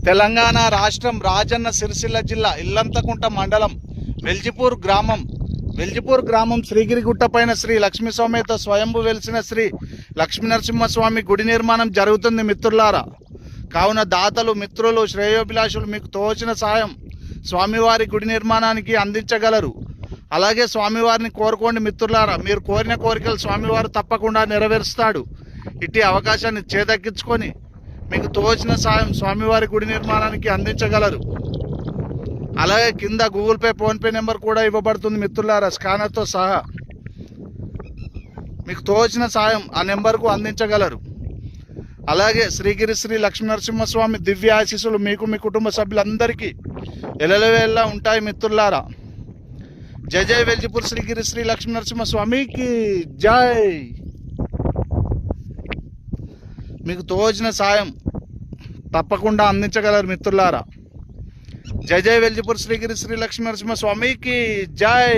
తెలంగాణ రాష్ట్రం రాజన్న సిరిసిల్ల జిల్లా ఇల్లంతకుంట మండలం వెల్జిపూర్ గ్రామం శ్రీగిరిగుట్ట పైన శ్రీ లక్ష్మీ సమేత స్వయంభు వెలిసిన శ్రీ లక్ష్మీనరసింహస్వామి గుడి నిర్మాణం జరుగుతుంది మిత్రులారా. కావున దాతలు, మిత్రులు, శ్రేయోభిలాషులు మీకు తోచిన సాయం స్వామివారి గుడి నిర్మాణానికి అందించగలరు. అలాగే స్వామివారిని కోరుకోండి మిత్రులారా. మీరు కోరిన కోరికలు స్వామివారు తప్పకుండా నెరవేరుస్తాడు. ఇట్టి అవకాశాన్ని చేదక్కించుకొని మీకు తోచిన సాయం స్వామివారి గుడి నిర్మాణానికి అందించగలరు. అలాగే కింద గూగుల్ పే, ఫోన్పే నెంబర్ కూడా ఇవ్వబడుతుంది మిత్రులారా, స్కానర్తో సహా. మీకు తోచిన సాయం ఆ నెంబర్కు అందించగలరు. అలాగే శ్రీగిరి శ్రీ లక్ష్మీనరసింహస్వామి దివ్య ఆశీస్సులు మీకు, మీ కుటుంబ సభ్యులందరికీ ఎల్లవేళలా ఉంటాయి మిత్రులారా. జై జై వెల్జిపూర్ శ్రీగిరి శ్రీ లక్ష్మీనరసింహస్వామికి జై. మీకు తోచిన సాయం తప్పకుండా అందించగలరు మిత్రులారా. జై జై వెల్జిపూర్ శ్రీగిరి శ్రీ లక్ష్మీనరసింహస్వామికి జై.